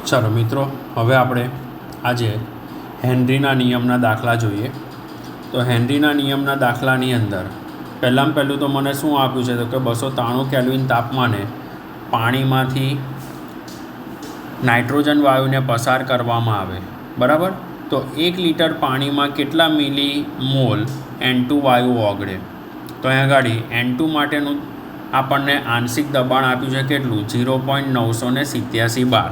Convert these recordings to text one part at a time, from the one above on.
चलो मित्रों, हवे आपणे आजे हेनरीना नियमना दाखला जोईए। तो हेनरीना नियमना दाखलानी अंदर पहलां पहलुं तो मने शुं आप्युं छे तो कि 293 केल्विन तापमाने पाणीमांथी नाइट्रोजन वायुने पसार करवामां आवे, बराबर। तो 1 लीटर पाणी में केटला मिली मोल N2 वायु ओगळे। तो अहीं आगाड़ी N2 माटेनुं आपणने आंशिक दबाण आप्युं छे केटलुं 0.987 बार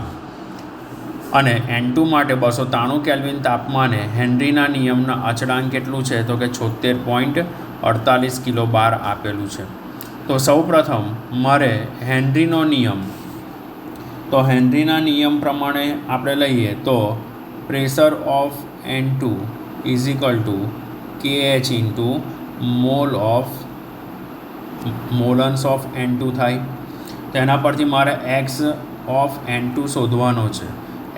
अने N2 माटे 293 केल्विन तापमाने हेनरीना नियमना अचळांक केटलुं छे तो कि 76.48 किलो बार आपेलुं छे। तो सौ प्रथम मारे हेनरीनो नियम, तो हेनरीना नियम प्रमाणे आपणे लईए तो pressure of N2 is equal to KH into moles of N2 थाय। तेना परथी मारे एक्स ऑफ N2 शोधवानो छे।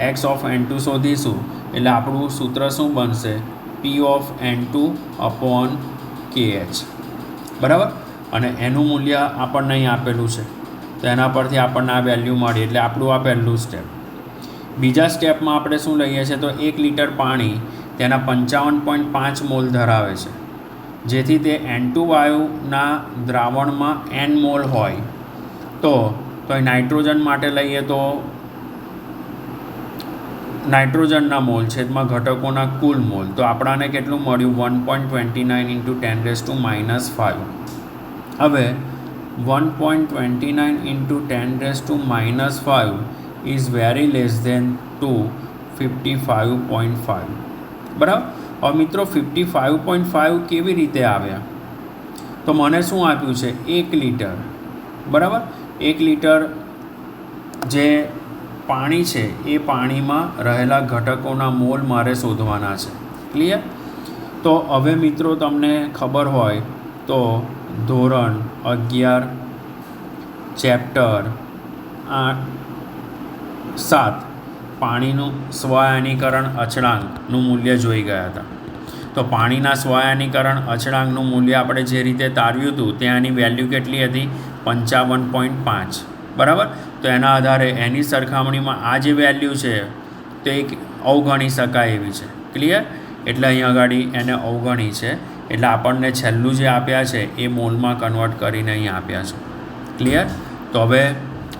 एक्स ऑफ N2 शोधीशुं एटले आपणुं सूत्र शुं बनशे P of N2 upon KH, बराबर। अने एनुं मूल्य आपणने अहीं आपेलुं छे तो एना परथी आपणने आ वेल्यू मळी एटले आपणुं आ पहेલું स्टेप। बीजा स्टेपमां आपणे शुं लईए छे तो 1 लीटर पाणी तेना 55.5 मोल धरावे छे, जेथी ते N2 वायुना द्रावणमां N मोल होय। तो नाइट्रोजन माटे लईए तो नाइट्रोजनना मोल छेदमां घटकोना कुल मोल, तो आपणाने केटलुं मळ्युं 1.29 इंटू 10⁻⁵। हवे 1.29 into 10⁻⁵ is very less than to 55.5, बराबर। और मित्रों 55.5 केवी रीते आव्या तो मने शुं आप्युं छे 1 लीटर, बराबर। 1 लीटर जे पाणी छे ए पाणीमां रहेला घटकोना मोल मारे शोधवाना छे। क्लियर। तो हवे मित्रों तमने खबर होय तो धोरण 11 चैप्टर 7 पाणीनुं स्वायनीकरण अचळांकनुं मूल्य जोई गया था। तो पाणीना स्वायनीकरण अचळांकनुं मूल्य आपणे जे रीते तारव्युं हतुं त्यानी वेल्यू केटली हती 55.5, बराबर। तो एना आधारे एनी सरखामणीमां आ जे वेल्यू छे तो एक अवगणी शकाय एवी छे। क्लियर। एटले अहीं आगाड़ी एने अवगणी छे एटले आपणने छेल्लुं जे आप्या छे ए मोलमां कन्वर्ट करीने अहीं आप्या छे। क्लियर। तो हवे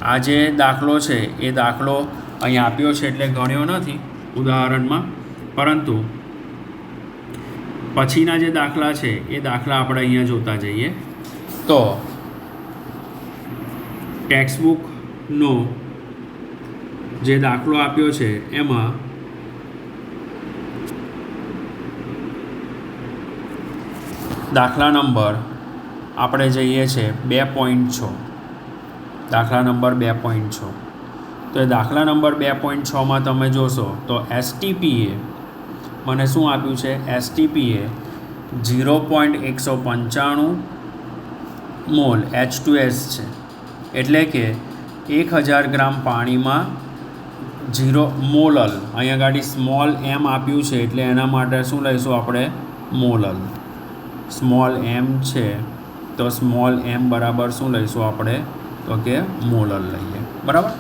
आ जे दाखलो छे ए दाखलो अहीं आप्यो छे एटले गण्यो नथी उदाहरणमां, परंतु पछीना जे दाखला छे ए दाखला आपणे अहींया जोता जईए। तो टेक्स्टबुकनो जे दाखलो आप्यो छे एमां दाखला नंबर आपणे जईए छे 2.6। दाखला नंबर 2.6। तो दाखला नंबर 2.6 में तमे जोशो तो STPA मने शुं आप्युं छे STPA 0.195 मोल H2S छे। एटले के 1000 ग्राम पाणी में 0 मोलल, अहीं आगाड़ी स्मॉल m आप्युं छे एटले एना माटे शुं लईशुं आपणे मोलल। स्मॉल m छे तो स्मॉल m बराबर शुं लईशुं आपणे तो के मोलल लईए, बराबर।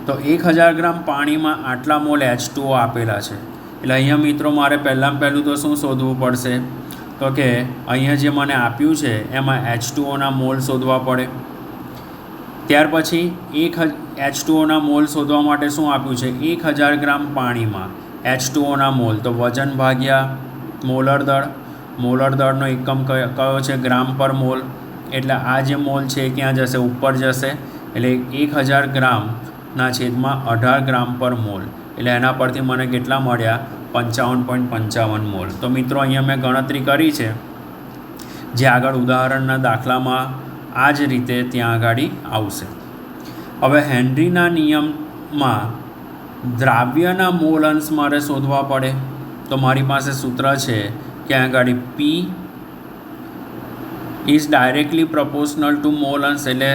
तो 1000 ग्राम पाणी में आटला मोल H2O आपेला छे एटले अहींया मित्रों मारे पहेલું तो शुं शोधवुं पड़शे तो कि अहींया जे मने आप्युं छे एमां H2O ना मोल शोधवा पड़े। त्यार पछी H2O ना मोल शोधवा माटे शुं आप्युं छे 1000 ग्राम पाणी में H2O ना मोल, तो वजन भाग्या मोलर दळ। मोलर दळनो एकम कयो छे ग्राम पर मोल, एटले आ जे मोल छे क्यां जशे ऊपर जशे एटले 1000 ग्राम ना छेदमां 18 ग्राम पर मोल एटले एना परथी मने केटला मळ्या 55.55 मोल। तो मित्रों अहींया मैं गणतरी करी छे जे आगळ उदाहरणना दाखलामां आ ज रीते त्यां आगाड़ी आवशे। हवे हेनरीना नियममां द्राव्यना मोल अंश मारे शोधवा पड़े तो मारी पासे सूत्र छे कि आगाड़ी P is directly proportional to mole अंश, एटले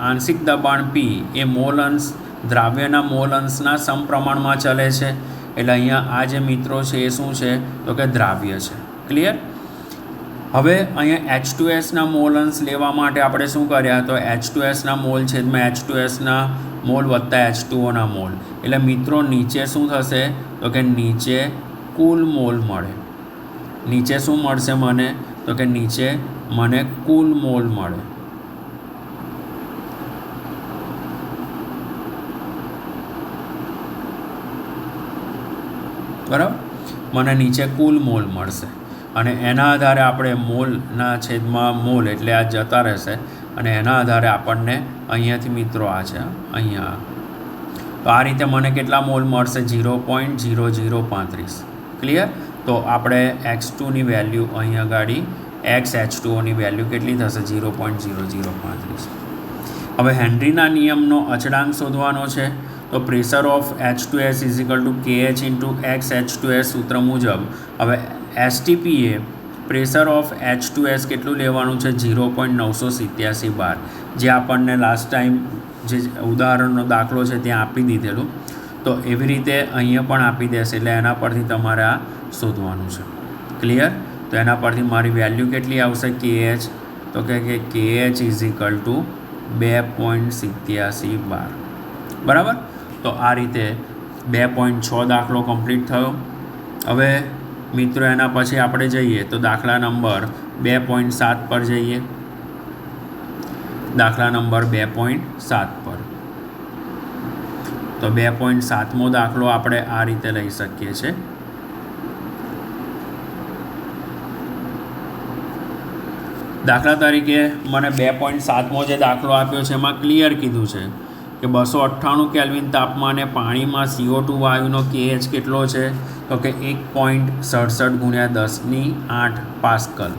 आंशिक दबाण P ए मोल अंश द्राव्यना मोल अंशना समप्रमाणमां चले छे। एटले अहींया आ जे मित्रों छे ए शुं छे तो कि द्राव्य छे। क्लियर। હવે અહીંયા H2Sના મોલ અંશ લેવા માટે આપણે શું કર્યા, તો H2Sના મોલ છેદમાં H2Sના મોલ વત્તા H2Oના મોલ, એટલે મિત્રો નીચે શું થશે, તો કે નીચે કુલ મોલ મળે. નીચે શું મળશે મને, તો કે નીચે મને કુલ મોલ મળે. બરાબર, મને નીચે કુલ મોલ મળશે અને એના આધારે આપણે મોલના છેદમાં મોલ એટલે આ જતા રહેશે અને એના આધારે આપણને અહીંયાથી મિત્રો આ છે અહીંયા, તો આ રીતે મને કેટલા મોલ મળશે, 0.0035. ક્લિયર. તો આપણે x2ની વેલ્યુ અહીંયા ગાડી H2Oની વેલ્યુ કેટલી થશે, 0.0035. હવે હેનરીના નિયમનો અચળાંક શોધવાનો છે. તો pressure of H2S is equal to KH into XH2S સૂત્ર મુજબ હવે STP A pressure of H2S કેટલું લેવાનું છે, 0.987 બાર, જે આપણને લાસ્ટ ટાઈમ જે ઉદાહરણનો દાખલો છે ત્યાં આપી દીધેલું. તો એવી રીતે અહીંયા પણ આપી દેશે, એટલે એના પરથી તમારે આ શોધવાનું છે. ક્લિયર. તો એના પરથી મારી વેલ્યુ કેટલી આવશે, KH, તો કે KH ઇઝ ઇક્વલ ટુ 2.87 બાર. બરાબર. તો આ રીતે 2.6 દાખલો કમ્પ્લીટ થયો. હવે મિત્રો એના પછી આપણે જઈએ તો દાખલા નંબર 2.7 પર જઈએ. દાખલા નંબર 2.7 પર, તો 2.7મો દાખલો આપણે આ રીતે લઈ શકીએ છીએ. દાખલા તરીકે મને 2.7મો જે દાખલો આપ્યો છે એમાં ક્લિયર કીધું છે કે 298 કેલ્વિન તાપમાને પાણીમાં CO2 વાયુનો KH કેટલો છે, તો કે 1.67 × 10⁸ પાસ્કલ.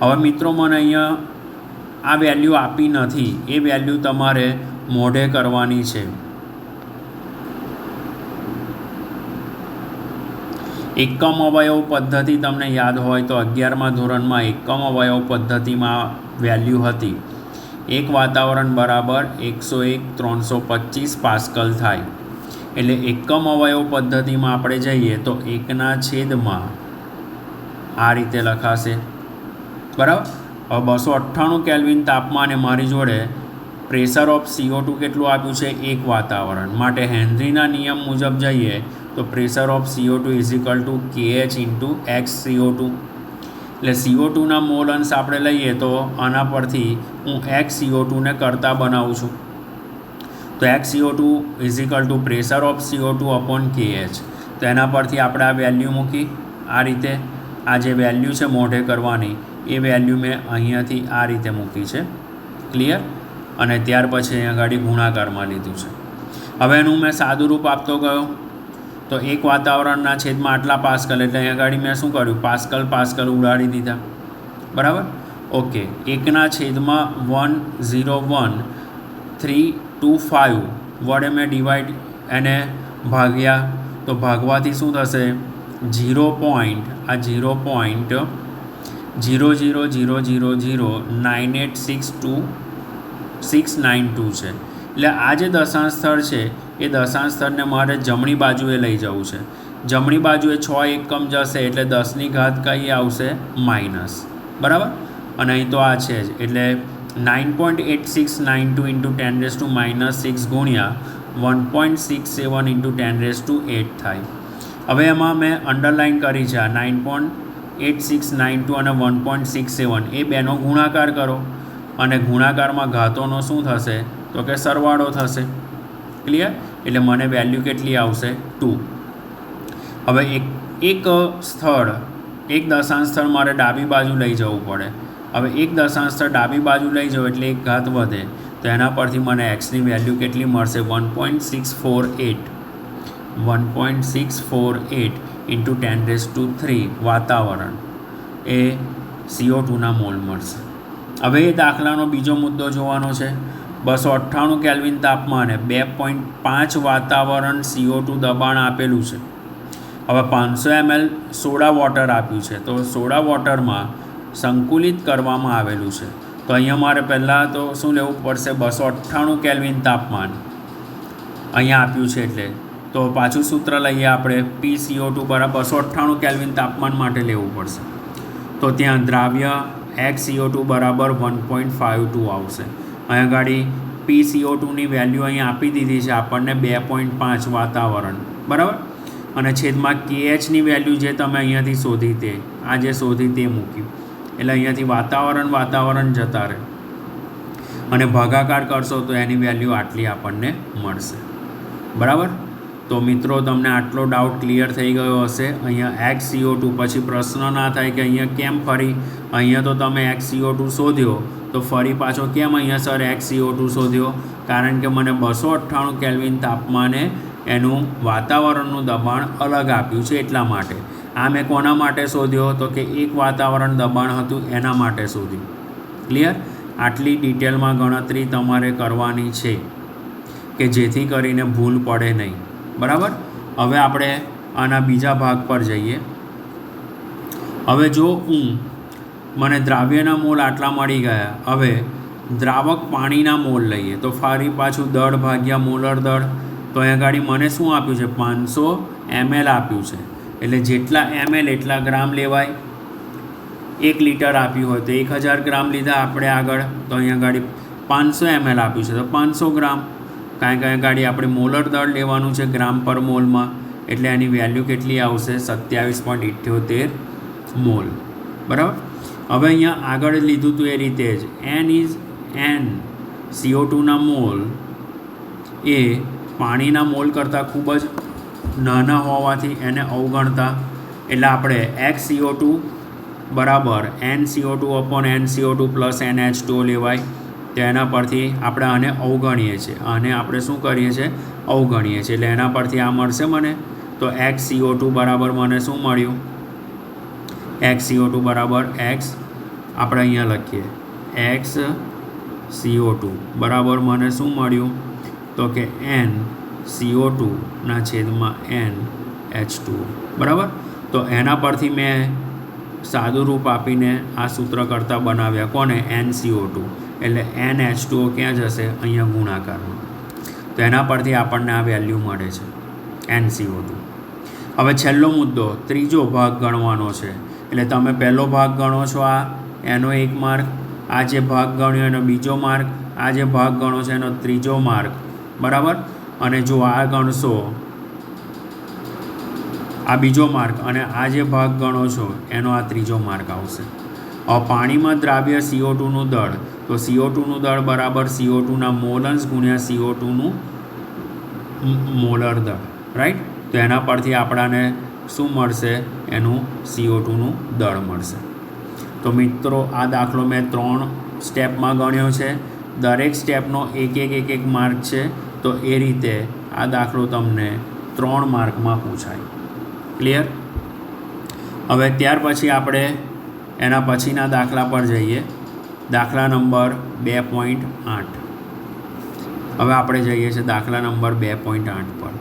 હવે મિત્રો મને અહીંયા આ વેલ્યુ આપી નથી, એ વેલ્યુ તમારે મોઢે કરવાની છે. એકમ અવયવ પદ્ધતિ તમને યાદ હોય તો 11મા ધોરણમાં એકમ અવયવ પદ્ધતિમાં વેલ્યુ હતી 1 વાતાવરણ બરાબર 101/325 પાસ્કલ થાય. એટલે એકમ અવયવ પદ્ધતિમાં આપણે જઈએ તો 1/છેદમાં આ રીતે લખાશે. બરાબર. હવે 298 કેલ્વિન તાપમાને મારી જોડે પ્રેશર ઓફ CO2 કેટલું આપ્યું છે, 1 વાતાવરણ માટે હેનરીના નિયમ મુજબ જઈએ તો pressure of CO2 is equal to KH into XCO2. એટલે CO2ના મોલ અંશ આપણે લઈએ તો આના પરથી હું XCO2ને કરતા બનાવું છું. તો XCO2 is equal to pressure of CO2 upon KH. તો એના પરથી આપણે આ વેલ્યુ મૂકી આ રીતે, આ જે વેલ્યુ છે મોઢે કરવાની એ વેલ્યુ મેં અહીંયાથી આ રીતે મૂકી છે. ક્લિયર. અને ત્યાર પછી અહીંયા ગાડી ગુણાકારમાં લીધું છે. હવે એનું મેં સાદું રૂપ આપતો ગયો તો 1 વાતાવરણના છેદમાં આટલા પાસ્કલ, એટલે અહીંયા ગાડી મેં શું કર્યું, પાસ્કલ ઉડાડી દીધા. બરાબર. ઓકે. 1/101.325 વડે મેં ડિવાઈડ એને ભાગ્યા, તો ભાગવાથી શું થશે, 0.00009862692 છે. એટલે આ જે દશાંશ સ્થળ છે એ દશાંશ સ્થળને મારે જમણી બાજુએ લઈ જવું છે. જમણી બાજુએ 6 એકમ જશે એટલે 10ની ઘાત કઈ આવશે, માઇનસ. બરાબર. અને અહીં તો આ છે જ, એટલે 9.8692 × 10⁻⁻6 ગુણ્યા 1.67 × 10⁸ થાય. હવે એમાં મેં અંડરલાઇન કરી છે આ 9.8692 અને 1.67 એ બેનો ગુણાકાર કરો અને ગુણાકારમાં ઘાતોનો શું થશે, તો કે સરવાળો થશે. ક્લિયર. એટલે મને વેલ્યુ કેટલી આવશે, 2. હવે એક સ્થળ, એક દશાંશ સ્થળ મારે ડાબી બાજુ લઈ જવું પડે. હવે એક દશાંશ સ્થળ ડાબી બાજુ લઈ જાઉં એટલે એક ઘાત વધે, તો એના પરથી મને એક્સની વેલ્યુ કેટલી મળશે, 1.648 × 10⁻³ વાતાવરણ એ CO2ના મોલ મળશે. હવે એ દાખલાનો બીજો મુદ્દો જોવાનો છે. 298 કેલ્વિન તાપમાને 2.5 વાતાવરણ CO2 દબાણ આપેલું છે. હવે 500 ml સોડા વોટર આપ્યું છે, તો સોડા વોટરમાં સંકુલિત કરવામાં આવેલું છે. તો અહીંયા મારે પહેલાં તો શું લેવું પડશે, 298 કેલ્વિન તાપમાન અહીંયા આપ્યું છે, એટલે તો પાછું સૂત્ર લઈએ આપણે, PCO2 બરાબર 298 કેલ્વિન તાપમાન માટે લેવું પડશે. તો ત્યાં દ્રાવ્ય XCO2 બરાબર 1.52 આવશે. અહીંયા ગાડી PCO2ની વેલ્યુ અહીં આપી દીધી છે આપણને 2.5 વાતાવરણ, બરાબર. અને છેદમાં KHની વેલ્યુ જે તમે અહીંયાથી શોધી તે આ જે શોધી તે મૂક્યું, એટલે અહીંયાથી વાતાવરણ જતા રહે અને ભાગાકાર કરશો તો એની વેલ્યુ આટલી આપણને મળશે, બરાબર. તો મિત્રો તમને આટલો ડાઉટ ક્લિયર થઈ ગયો હશે. અહીંયા XCO2 પછી પ્રશ્ન ના થાય કે અહીંયા કેમ ફરી અહીંયા તો તમે XCO2 શોધ્યો તો ફરી પાછો કેમ અહીંયા સર XCO2 શોધ્યો? કારણ કે મને 298 કેલ્વિન તાપમાને એનું વાતાવરણનું દબાણ અલગ આપ્યું છે એટલા માટે. આ મેં કોના માટે શોધ્યો? તો કે એક વાતાવરણ દબાણ હતું એના માટે શોધ્યું. ક્લિયર? આટલી ડિટેલમાં ગણતરી તમારે કરવાની છે કે જેથી કરીને ભૂલ પડે નહીં, બરાબર. હવે આપણે આના બીજા ભાગ પર જઈએ. હવે જો મને દ્રાવ્યના મોલ આટલા મળી ગયા, હવે દ્રાવક પાણીના મોલ લઈએ તો ફરી પાછું દળ ભાગ્યા મોલર દળ. તો અહીંયા ગાડી મને શું આપ્યું છે? 500 ml આપ્યું છે, એટલે જેટલા ml એટલા ગ્રામ લેવાય. 1 લિટર આપ્યું હોય તો 1000 ગ્રામ લીધા આપણે આગળ, તો અહીંયા ગાડી 500 ml આપ્યું છે તો 500 ગ્રામ. કારણ કે અહીંયા ગાડી આપણે મોલર દળ લેવાનું છે ગ્રામ પર મોલમાં, એટલે એની વેલ્યુ કેટલી આવશે? 27.78 મોલ, બરાબર. હવે અહીંયા આગળ લીધું હતું એ રીતે જ NaCO2ના મોલ એ પાણીના મોલ કરતાં ખૂબ જ નાના હોવાથી એને અવગણતા, એટલે આપણે XCO2 બરાબર NCO2/NCO2 પ્લસ NH2O લેવાય. તો એના પરથી આપણે આને અવગણીએ છીએ, આને આપણે શું કરીએ છીએ? અવગણીએ છીએ. એટલે એના પરથી આ મળશે મને. તો XCO2 બરાબર મને શું મળ્યું? XCO2 બરાબર X આપણે અહીંયા લખીએ XCO2 બરાબર મને શું મળ્યું? તો કે NCO2/NH2O, બરાબર. તો એના પરથી મેં સાદું રૂપ આપીને આ સૂત્ર કરતાં બનાવ્યા. કોને? NCO2. એટલે NH2O ક્યાં જશે? અહીંયા ગુણાકારમાં. તો એના પરથી આપણને આ વેલ્યુ મળે છે NCO2. હવે છેલ્લો મુદ્દો, ત્રીજો ભાગ ગણવાનો છે. એટલે તમે પહેલો ભાગ ગણો છો, એનો 1 માર્ક, આ જે ભાગ ગણ્યો એનો બીજો માર્ક, આ જે ભાગ ગણો છે એનો ત્રીજો માર્ક, બરાબર. અને જો આ ગણશો આ બીજો માર્ક, અને આ જે ભાગ ગણો છો એનો આ ત્રીજો માર્ક આવશે. હવે પાણીમાં દ્રાવ્ય CO2નું દળ, તો CO2નું દળ બરાબર CO2ના મોલન્સ ગુણ્યા CO2નું મોલર દળ, રાઈટ. તો એના પરથી આપણાને શું મળશે? એનું CO2નું દળ મળશે. તો મિત્રો આ દાખલો મેં 3 સ્ટેપમાં ગણ્યો છે. દરેક સ્ટેપનો એક માર્ક છે. તો એ રીતે આ દાખલો તમને 3 માર્કમાં પૂછાય. ક્લિયર? હવે ત્યાર પછી આપણે એના પછીના દાખલા પર જઈએ. દાખલા નંબર 2.8. હવે આપણે જઈએ છીએ દાખલા નંબર 2.8 પર.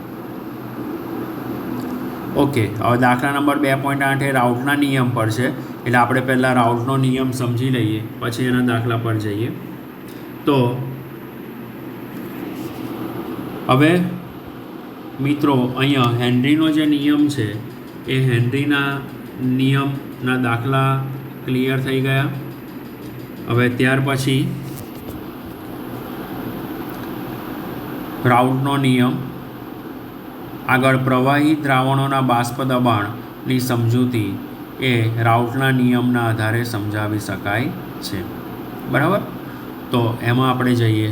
ઓકે, હવે દાખલા નંબર 2.8 એ રાઉટના નિયમ પર છે. એટલે આપણે પહેલાં રાઉટનો નિયમ સમજી લઈએ, પછી એના દાખલા પર જઈએ. તો હવે મિત્રો અહીંયા હેનરીનો જે નિયમ છે એ હેનરીના નિયમના દાખલા ક્લિયર થઈ ગયા. હવે ત્યાર પછી રાઉટનો નિયમ, આગળ પ્રવાહી દ્રાવણોના બાષ્પ દબાણની સમજૂતી એ રાઉટના નિયમના આધારે સમજાવી શકાય છે, બરાબર. તો એમાં આપણે જઈએ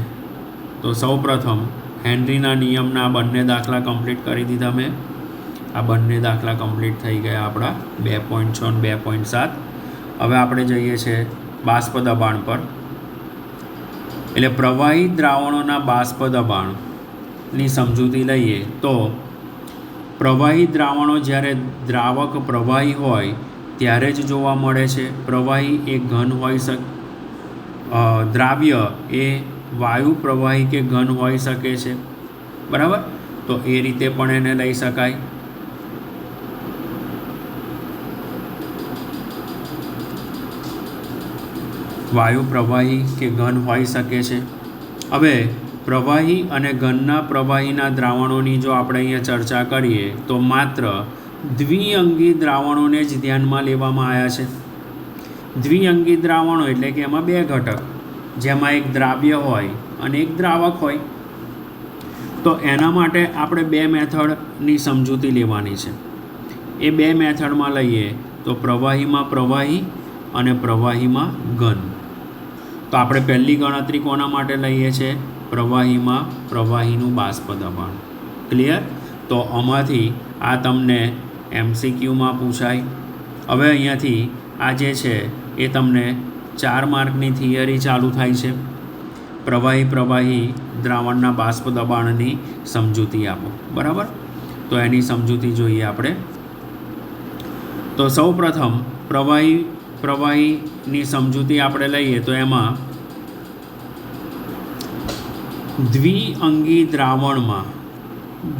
તો સૌપ્રથમ હેનરીના નિયમના બંને દાખલા કમ્પ્લીટ કરી દીધા મેં. આ બંને દાખલા કમ્પ્લીટ થઈ ગયા આપણા 2.6 અને 2.7. હવે આપણે જઈએ છીએ બાષ્પ દબાણ પર. એટલે પ્રવાહી દ્રાવણોના બાષ્પ દબાણની સમજૂતી લઈએ તો પ્રવાહી દ્રાવણો જ્યારે દ્રાવક પ્રવાહી હોય ત્યારે જ જોવા મળે છે. પ્રવાહી એ ઘન હોઈ શકે, દ્રાવ્ય એ વાયુ પ્રવાહી કે ઘન હોઈ શકે છે, બરાબર. તો એ રીતે પણ એને લઈ શકાય. વાયુ પ્રવાહી કે ઘન હોઈ શકે છે. હવે પ્રવાહી અને ઘનના પ્રવાહીના દ્રાવણોની જો આપણે અહીંયા ચર્ચા કરીએ તો માત્ર દ્વિઅંગી દ્રાવણોને જ ધ્યાનમાં લેવામાં આવ્યા છે. દ્વિઅંગી દ્રાવણો એટલે કે એમાં બે ઘટક, જેમાં એક દ્રાવ્ય હોય અને એક દ્રાવક હોય. તો એના માટે આપણે બે મેથડની સમજૂતી લેવાની છે. એ બે મેથડમાં લઈએ તો પ્રવાહીમાં પ્રવાહી અને પ્રવાહીમાં ઘન. તો આપણે પહેલી ગણતરી કોના માટે લઈએ છીએ? પ્રવાહીમાં પ્રવાહીનું બાષ્પ દબાણ. ક્લિયર? તો આમાંથી આ તમને MCQમાં પૂછાય. હવે અહીંયાથી આ જે છે એ તમને 4 માર્કની થિયરી ચાલુ થાય છે. પ્રવાહી દ્રાવણના બાષ્પ દબાણની સમજૂતી આપો. બરાબર? તો એની સમજૂતી જોઈએ આપણે. તો સૌ પ્રથમ પ્રવાહીની સમજૂતી આપણે લઈએ તો એમાં દ્વિઅંગી દ્રાવણમાં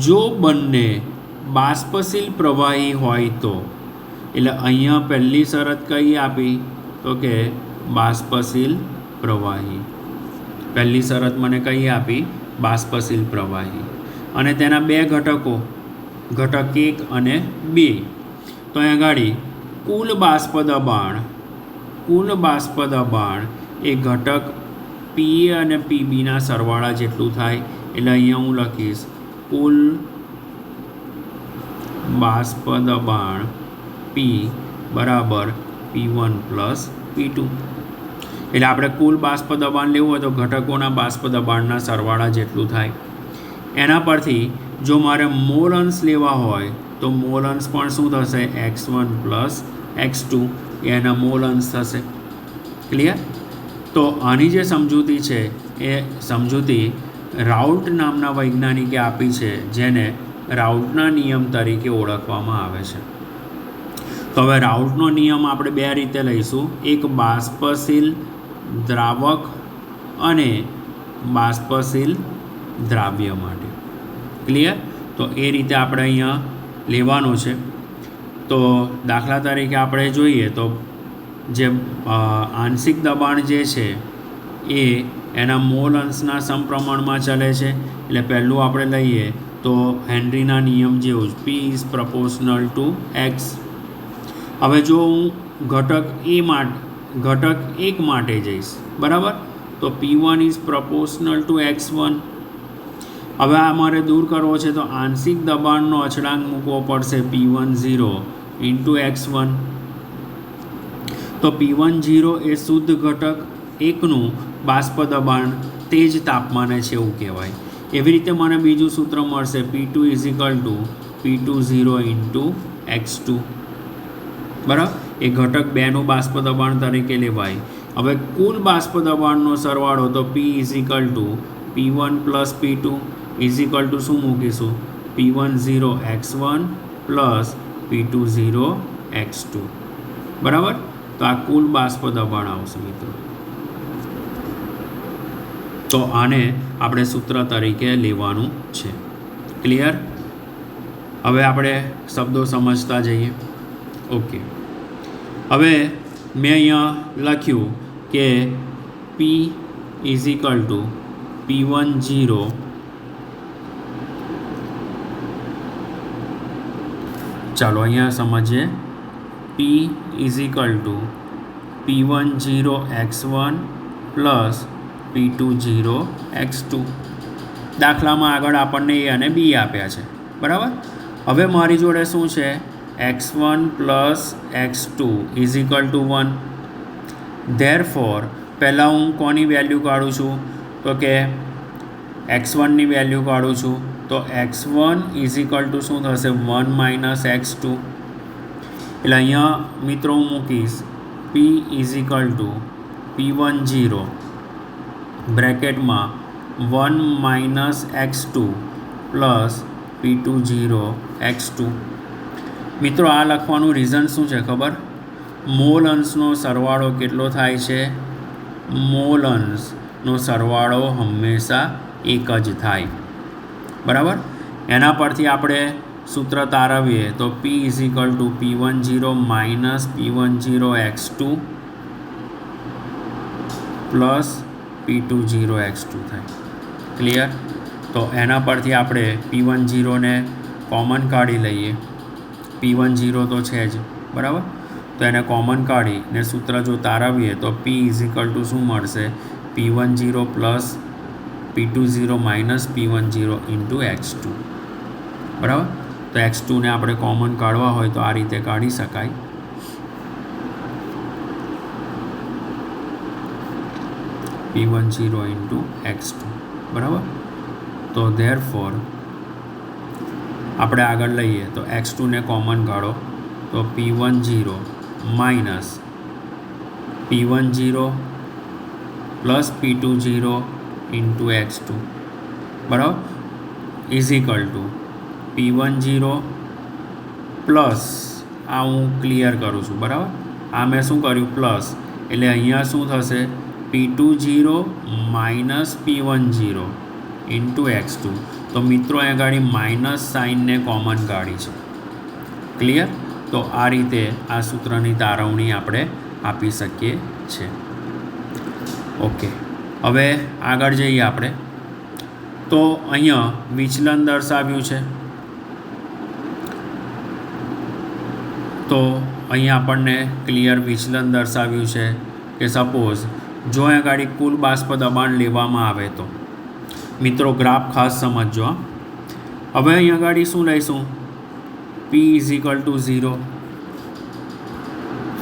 જો બંને બાષ્પશીલ પ્રવાહી હોય તો, એટલે અહીંયા પહેલી શરત કઈ આપી? તો કે બાષ્પશીલ પ્રવાહી. પહેલી શરત મને કઈ આપી? બાષ્પશીલ પ્રવાહી. અને તેના બે ઘટકો, ઘટક 1 અને 2. તો અહીં આગળ કુલ બાષ્પ દબાણ એ ઘટક PA અને PBના સરવાળા જેટલું થાય. એટલે અહીંયા હું લખીશ કુલ બાષ્પ દબાણ P બરાબર P1 પ્લસ P2. એટલે આપણે કુલ બાષ્પ દબાણ લેવું હોય તો ઘટકોના બાષ્પ દબાણના સરવાળા જેટલું થાય. એના પરથી જો મારે મોલ અંશ લેવા હોય તો મોલ અંશ પણ શું થશે? x1 પ્લસ x2 એના મોલ અંશ થશે. ક્લિયર? તો આની જે સમજૂતી છે એ સમજૂતી રાઉલ્ટ નામના વૈજ્ઞાનિકે આપી છે, જેને રાઉલ્ટના નિયમ તરીકે ઓળખવામાં આવે છે. તો હવે રાઉલ્ટનો નિયમ આપણે બે રીતે લઈશું. એક બાષ્પશીલ દ્રાવક અને બાષ્પશીલ દ્રાવ્ય માટે. ક્લિયર? તો એ રીતે આપણે અહીંયા લેવાનો છે. તો દાખલા તરીકે આપણે જોઈએ તો જે આંશિક દબાણ જે છે એ એના મોલ અંશના સમપ્રમાણમાં ચલે છે. એટલે પહેલું આપણે લઈએ તો હેનરીના નિયમ જેવું જ P is proportional two x. હવે જો હું ઘટક 1 માટે જઈશ, બરાબર, તો P1 is proportional two x1. હવે આ મારે દૂર કરવો છે તો આંશિક દબાણનો અચળાંક મૂકવો પડશે P10 ઇન્ટુ x1. તો P10 એ શુદ્ધ ઘટક 1નું બાષ્પ દબાણ તે જ તાપમાને છે એવું કહેવાય. એવી રીતે મને બીજું સૂત્ર મળશે P2 is equal to P20 into x2. બરાબર? એ ઘટક 2નું બાષ્પ દબાણ તરીકે લેવાય. હવે કુલ બાષ્પ દબાણનો સરવાળો તો P is equal to P1 plus P2 is equal to શું મૂકીશું? P10 x1 plus P20 x2. બરાબર? તો આ કુલ બાષ્પ દબાણ આવશે મિત્રો. તો આને આપણે સૂત્ર તરીકે લેવાનું છે. ક્લિયર? હવે આપણે શબ્દો સમજતા જઈએ. ઓકે, હવે મેં અહીંયા લખ્યું કે P is equal to P10. ચાલો અહીંયા સમજીએ. P is equal to P10 x1 plus P20 x2. દાખલામાં આગળ આપણને A અને B આપ્યા છે. બરાબર? હવે મારી જોડે શું છે? x1 plus x2 is equal to 1. Therefore પહેલાં હું કોની વેલ્યુ કાઢું છું? તો કે x1ની વેલ્યુ કાઢું છું. તો x1 ઇઝ ઇક્વલ ટુ શું થશે? 1 માઇનસ x2. એટલે અહીંયા મિત્રો હું મૂકીશ P is equal to P10 બ્રેકેટમાં 1 minus x2 plus P20 x2. મિત્રો આ લખવાનું રીઝન શું છે ખબર? મોલ અંશનો સરવાળો કેટલો થાય છે? મોલ અંશનો સરવાળો હંમેશા એક જ થાય. બરાબર? એના પરથી આપણે સૂત્ર તારવીએ તો P is equal to P10 minus P10 x2 plus P20 x2 થાય. ક્લિયર? તો એના પરથી આપણે P10ને કોમન કાઢી લઈએ. P10 તો છે જ. બરાબર? તો એને કોમન કાઢીને સૂત્ર જો તારવીએ તો P = શું મળશે? P10 plus P20 minus P10 into x2. બરાબર? તો x2ને આપણે કોમન કાઢવા હોય તો આ રીતે કાઢી શકાય. P10 into x2. બરાબર? તો ધેરફોર આપણે આગળ લઈએ તો x2ને કોમન કાઢો તો P10 minus P10 plus P20 into x2. બરાબર? = P10 પ્લસ આ હું ક્લિયર કરું છું. બરાબર? આ મેં શું કર્યું? પ્લસ. એટલે અહીંયા શું થશે? P20 minus P10 into x2. તો મિત્રો અહીંયા ગાડી માઇનસ સાઇનને કોમન કાઢી છે. ક્લિયર? તો આ રીતે આ સૂત્રની તારવણી આપણે આપી શકીએ છીએ. ઓકે, હવે આગળ જઈએ આપણે. તો અહીંયા વિચલન દર્શાવ્યું છે. તો અહીંયા આપણને ક્લિયર વિચલન દર્શાવ્યું છે કે સપોઝ જો અહીંયા ગાડી કુલ બાષ્પ દબાણ લેવામાં આવે તો મિત્રો ગ્રાફ ખાસ સમજજો. હવે અહીંયા ગાડી શું લઈશું? P = 0.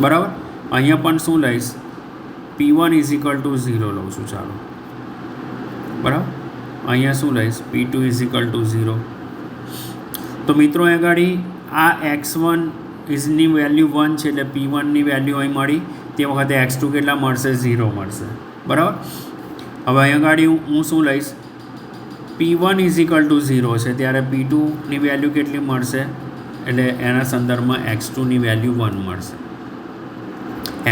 બરાબર? અહીંયા પણ શું લઈશ? P1 = 0 લઉં છું. ચાલો, બરાબર? અહીંયા શું લઈશ? P2 = 0. તો મિત્રો અહીંયા ગાડી આ x1 ની વેલ્યુ 1 છે એટલે P1ની વેલ્યુ અહીં મળી. તે વખતે x2 કેટલા મળશે? 0 મળશે. બરાબર? હવે અહીંયા ગાડી હું શું લઈશ? P1 = 0 છે ત્યારે P2ની વેલ્યુ કેટલી મળશે? એટલે એના સંદર્ભમાં x2ની વેલ્યુ 1 મળશે.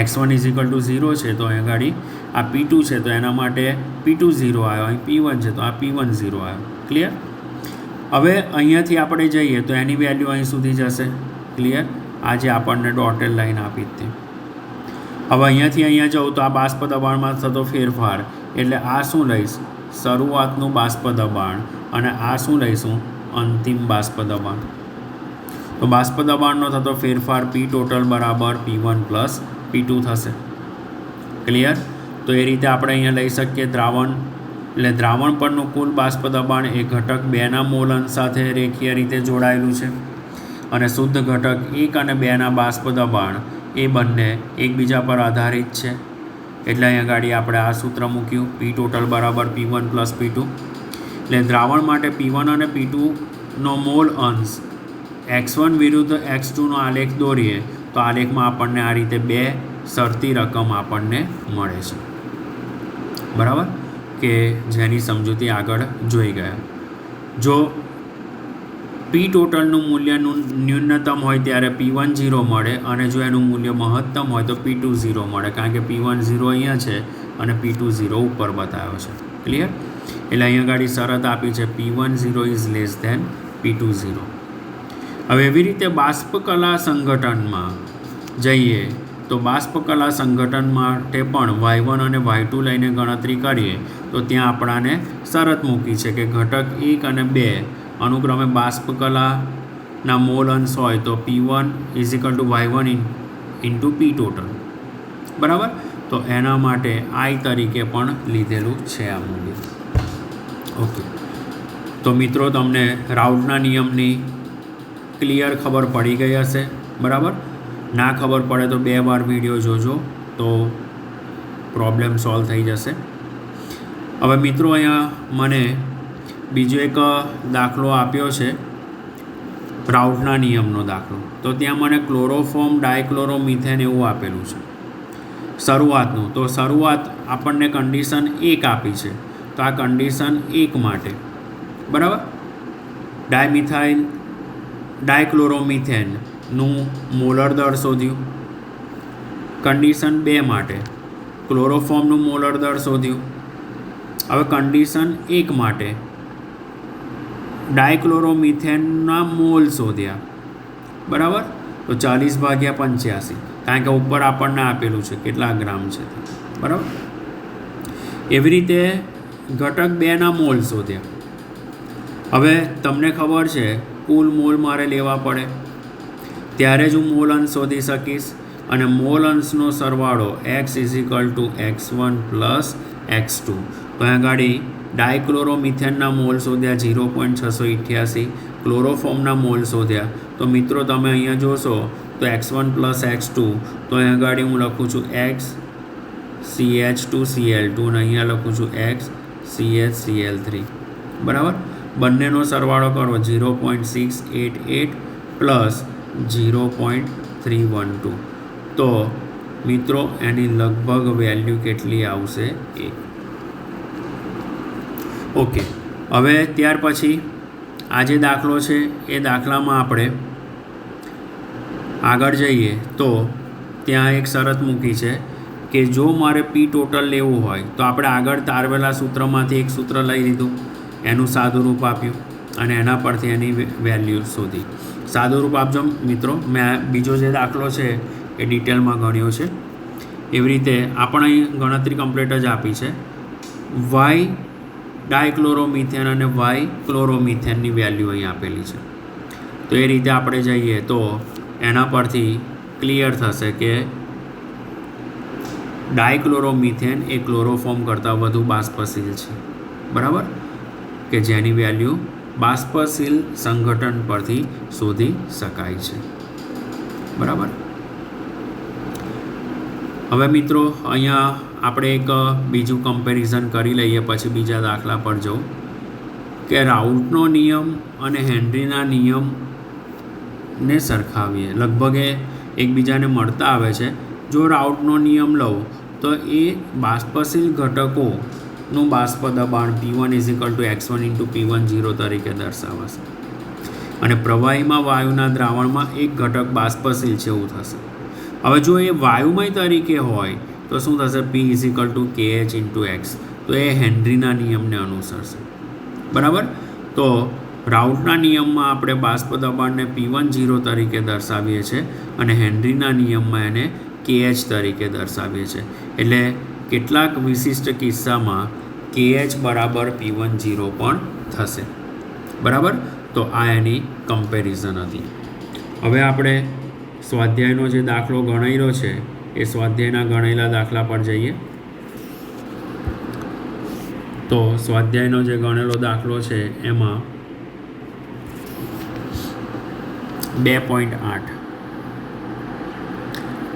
x1 = 0 છે તો અહીંયા ગાડી આ P2 છે તો એના માટે P2 0 આવ્યો. અહીં P1 છે તો આ P1 0 આવ્યો. ક્લિયર? હવે અહીંયાથી આપણે જઈએ તો એની વેલ્યુ અહીં સુધી જશે. ક્લિયર? આ જે આપણને ડોટેડ લાઈન આપી હતી. હવે અહીંયાથી અહીંયા જાઉં તો આ બાષ્પ દબાણમાં થતો ફેરફાર એટલે આ શું લઈશ? શરૂઆતનું બાષ્પ દબાણ અને આ શું લઈશું? અંતિમ બાષ્પ દબાણ. તો બાષ્પ દબાણનો થતો ફેરફાર P ટોટલ બરાબર P1 પ્લસ P2 થશે. ક્લિયર? તો એ રીતે આપણે અહીંયા લઈ શકીએ દ્રાવણ. એટલે દ્રાવણ પરનું કુલ બાષ્પ દબાણ એ ઘટક 2ના મોલ અંશ સાથે રેખીય રીતે જોડાયેલું છે અને શુદ્ધ ઘટક 1 અને 2ના બાષ્પ દબાણ એ બંને એકબીજા પર આધારિત છે. એટલે અહીંયા ગાડી આપણે આ સૂત્ર મૂક્યું P ટોટલ બરાબર P1 પ્લસ P2. એટલે દ્રાવણ માટે P1 અને P2નો મોલ અંશ x1 વિરુદ્ધ x2નો આલેખ દોરીએ તો આલેખમાં આપણને આ રીતે 2 શરતી રકમ આપણને મળે છે. બરાબર? કે જેની સમજૂતી આગળ જોઈ ગયા. જો P ટોટલનું મૂલ્ય ન્યૂનતમ હોય ત્યારે P1 0 મળે અને જો એનું મૂલ્ય મહત્તમ હોય તો P2 0 મળે. કારણ કે P1 0 અહીંયા છે અને P2 0 ઉપર બતાવ્યો છે. ક્લિયર? એટલે અહીંયા ગાડી શરત આપી છે P1 0 > P2 0. હવે એવી રીતે બાષ્પકલા સંગઠનમાં જઈએ તો બાષ્પકલા સંગઠન માટે પણ y1 અને y2 લઈને ગણતરી કરીએ તો ત્યાં આપણાને શરત મૂકી છે કે ઘટક 1 અને 2 અનુક્રમે બાષ્પકલાના મોલ અંશ હોય તો P1 = y1 into P total. બરાબર? તો એના માટે I તરીકે પણ લીધેલું છે આ મૂલ્ય. ઓકે, તો મિત્રો તમને રાઉટના નિયમની ક્લિયર ખબર પડી ગઈ હશે. બરાબર? ના ખબર પડે તો 2 વાર વિડીયો જોજો તો પ્રોબ્લેમ સોલ્વ થઈ જશે. હવે મિત્રો અહીંયા મને બીજો એક દાખલો આપ્યો છે રાઉટના નિયમનો દાખલો. તો ત્યાં મને ક્લોરોફોર્મ ડાયક્લોરોમિથેન એવું આપેલું છે શરૂઆતનું. તો શરૂઆત આપણને કન્ડિશન 1 આપી છે. તો આ કન્ડિશન 1 માટે બરાબર ડાયમિથાઇલ ડાયક્લોરોમિથેનનું મોલર દર શોધ્યું. કન્ડિશન 2 માટે ક્લોરોફોર્મનું મોલર દર શોધ્યું. હવે કન્ડિશન 1 માટે ડાયક્લોરોમિથેનના મોલ શોધ્યા. બરાબર? તો 40/85 કારણ કે ઉપર આપણને આપેલું છે કેટલા ગ્રામ છે. બરાબર? એવી રીતે ઘટક 2ના મોલ શોધ્યા. હવે તમને ખબર છે કુલ મોલ મારે લેવા પડે ત્યારે જ હું મોલ અંશ શોધી શકીશ. અને મોલ અંશનો સરવાળો x=x1 + x2. તો અહીંયા ગાડી ડાયક્લોરોમિથેનના મોલ શોધ્યા 0.688, ક્લોરોફોર્મના મોલ શોધ્યા. તો મિત્રો તમે અહીંયા જોશો તો x1 + x2, તો અહીંયા ગાડી હું લખું છું x CH2Cl2 અને અહીંયા લખું છું x CHCl3. બરાબર. બંનેનો સરવાળો કરો 0.688 + 0.312. તો મિત્રો એની લગભગ વેલ્યુ કેટલી આવશે? 1. ઓકે. હવે ત્યાર પછી આ જે દાખલો છે એ દાખલામાં આપણે આગળ જઈએ તો ત્યાં એક શરત મૂકી છે કે જો મારે પી ટોટલ લેવું હોય તો આપણે આગળ તારવેલા સૂત્રમાંથી એક સૂત્ર લઈ લીધું, એનું સાદું રૂપ આપ્યું અને એના પરથી એની વેલ્યુ શોધી. સાદું રૂપ આપજો મિત્રો. મેં બીજો જે દાખલો છે એ ડિટેલમાં ગણ્યો છે. એવી રીતે આપણે અહીં ગણતરી કમ્પ્લીટ જ આપી છે. વાય ડાયક્લોરોમિથેન અને વાય ક્લોરોમિથેનની વેલ્યુ અહીં આપેલી છે. તો એ રીતે આપણે જઈએ તો એના પરથી ક્લિયર થશે કે ડાયક્લોરોમિથેન એ ક્લોરોફોર્મ કરતાં વધુ બાષ્પશીલ છે. બરાબર, કે જેની વેલ્યુ બાષ્પશીલ સંગઠન પરથી શોધી શકાય છે. બરાબર. હવે મિત્રો અહીંયા આપણે એક બીજું કમ્પેરિઝન કરી લઈએ પછી બીજા દાખલા પર જવું કે રાઉલ્ટનો નિયમ અને હેનરીના નિયમને સરખાવીએ. લગભગ એ એકબીજાને મળતા આવે છે. જો રાઉલ્ટનો નિયમ લઉં તો એ બાષ્પશીલ ઘટકોનું બાષ્પ દબાણ P1 = x1 × P10 તરીકે દર્શાવાશે અને પ્રવાહીમાં વાયુના દ્રાવણમાં એક ઘટક બાષ્પશીલ છે એવું થશે. હવે જો એ વાયુમય તરીકે હોય તો શું થશે? P = KH × x. તો એ હેનરીના નિયમને અનુસરશે. બરાબર. તો રાઉલ્ટના નિયમમાં આપણે બાષ્પ દબાણને P10 તરીકે દર્શાવીએ છીએ અને હેનરીના નિયમમાં એને KH તરીકે દર્શાવીએ છીએ. એટલે કેટલાક વિશિષ્ટ કિસ્સામાં KH = P10 પણ થશે. બરાબર. તો આ એની કમ્પેરિઝન હતી. હવે આપણે સ્વાધ્યાયનો જે દાખલો ગણાયેલો છે એ સ્વાધ્યાયના ગણેલા દાખલા પર જઈએ. તો સ્વાધ્યાયનો જે ગણેલો દાખલો છે એમાં 2.8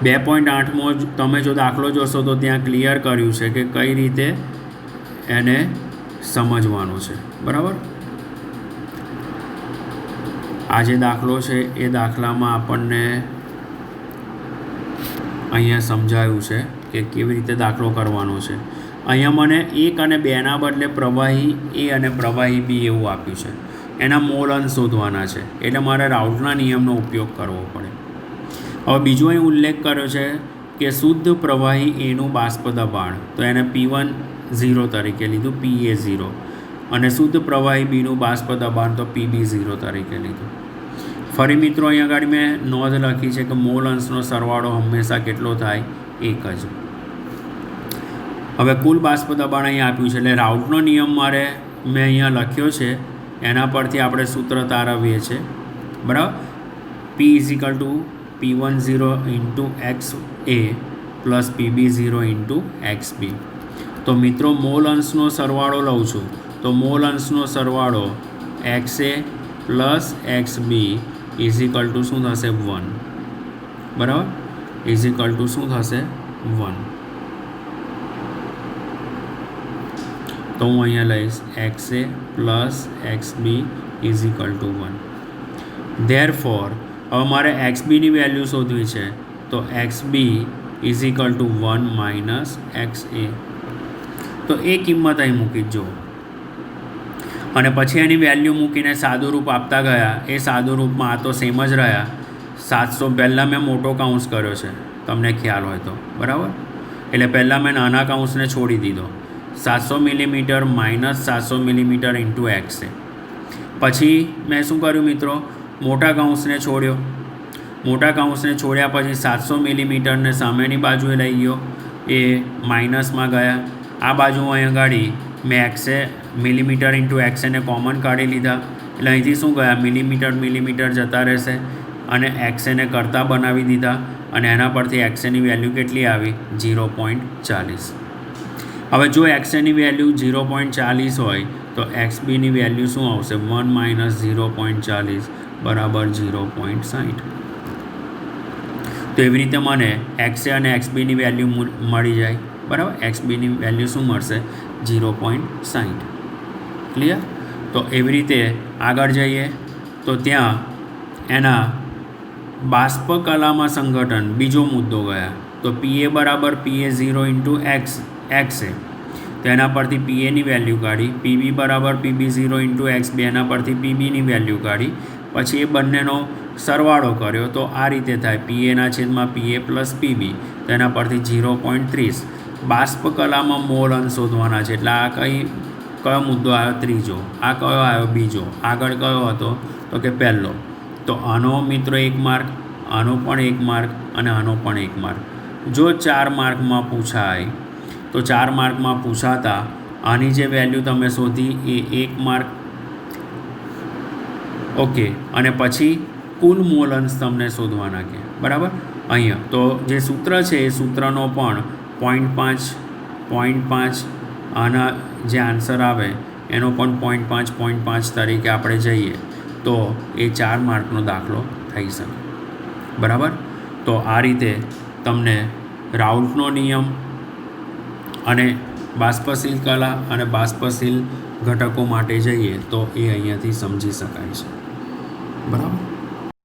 2.8માં તમે જો દાખલો જોશો તો ત્યાં ક્લિયર કર્યું છે કે કઈ રીતે એને સમજવાનું છે. બરાબર. આ જે દાખલો છે એ દાખલામાં આપણને અહીંયા સમજાયું છે કે કેવી રીતે દાખલો કરવાનો છે. અહીંયા મને 1 અને 2ના બદલે પ્રવાહી A અને પ્રવાહી B એવું આપ્યું છે. એના મોલ અંશ શોધવાના છે એટલે મારે રાઉલ્ટના નિયમનો ઉપયોગ કરવો પડે. હવે બીજો અહીં ઉલ્લેખ કર્યો છે કે શુદ્ધ પ્રવાહી એનું બાષ્પ દબાણ, તો એને P10 તરીકે લીધું, PA0, અને શુદ્ધ પ્રવાહી બીનું બાષ્પ દબાણ તો PB0 તરીકે લીધું. ફરી મિત્રો અહીંયા આગળ મેં નોંધ લખી છે કે મોલ અંશનો સરવાળો હંમેશા કેટલો થાય? 1 જ. હવે કુલ બાષ્પ દબાણ અહીં આપ્યું છે એટલે રાઉલ્ટનો નિયમ મારે મેં અહીંયા લખ્યો છે એના પરથી આપણે સૂત્ર તારવીએ છીએ. બરાબર. P = P10 × XA + PB0 × XB. તો મિત્રો મોલ અંશનો સરવાળો લઉં છું તો મોલ અંશનો સરવાળો XA + XB = શું થશે? 1. બરાબર. = શું થશે? 1. તો હું અહીંયા લઈશ XA + XB = 1. ધેરફોર હવે મારે XBની વેલ્યુ શોધવી છે તો XB = 1 - XA. તો એ કિંમત અહીં મૂકી જ જુઓ અને પછી એની વેલ્યુ મૂકીને સાદું રૂપ આપતા ગયા. એ સાદું રૂપમાં આ તો સેમ જ રહ્યા. 700 પહેલાં મેં મોટો કાઉન્સ કર્યો છે તમને ખ્યાલ હોય તો. બરાબર. એટલે પહેલાં મેં નાના કાઉન્સને છોડી દીધો. 700 મિલીમીટર - 700 મિલીમીટર × XA. પછી મેં શું કર્યું મિત્રો? મોટા કાઉન્સને છોડ્યો. મોટા કાઉન્સને છોડ્યા પછી 700 મિલીમીટરને સામેની બાજુએ લઈ ગયો, એ માઇનસમાં ગયા. આ બાજુ અહીંયા ગાડી મેં મિલીમીટર × XA ને કોમન કાઢી લીધા એટલે અહીંથી શું ગયા? મિલીમીટર જતા રહેશે અને XA ને કરતાં બનાવી દીધા અને એના પરથી એક્સએની વેલ્યુ કેટલી આવી 0.40. હવે જો એક્સએની વેલ્યુ 0.40 હોય તો એક્સબીની વેલ્યુ શું આવશે 1 - 0.40 બરાબર 0.60. તો એવી રીતે મને એક્સએ અને એક્સબીની વેલ્યુ મળી જાય બરાબર. એક્સબીની વેલ્યુ શું મળશે 0.60. ક્લિયર. તો એવી રીતે આગળ જઈએ તો ત્યાં એના બાષ્પ કલામાં સંગઠન બીજો મુદ્દો ગયા તો પીએ બરાબર PA0 × XA. તો એના પરથી પીએની વેલ્યુ કાઢી, પીબી બરાબર PB0 × XB એના પરથી પીબીની વેલ્યુ કાઢી, પછી એ બંનેનો સરવાળો કર્યો તો આ રીતે થાય PA/PA + PB. તો એના પરથી 0.30. બાષ્પ કલામાં મોલ અંશ શોધવાના છે એટલે આ કયો મુદ્દો આવ્યો ત્રીજો, આ કયો આવ્યો બીજો, આગળ કયો હતો તો કે પહેલો. તો આનો મિત્રો 1 માર્ક, આનો પણ 1 માર્ક અને આનો પણ 1 માર્ક. જો 4 માર્કમાં પૂછાય તો 4 માર્કમાં પૂછાતા આની જે વેલ્યુ તમે શોધી એ 1 માર્ક. ઓકે. અને પછી કુલ મોલ અંશ તમને શોધવાના કે બરાબર. અહીંયા તો જે સૂત્ર છે એ સૂત્રનો પણ 0.5 આના જે આન્સર આવે એનો પણ 0.5 તરીકે આપણે જઈએ તો એ 4 માર્કનો દાખલો થઈ શકે બરાબર. તો આ રીતે તમને રાઉલ્ટનો નિયમ અને બાષ્પશીલ કલા અને બાષ્પશીલ ઘટકો માટે જઈએ તો એ અહીંયાથી સમજી શકાય છે બરાબર.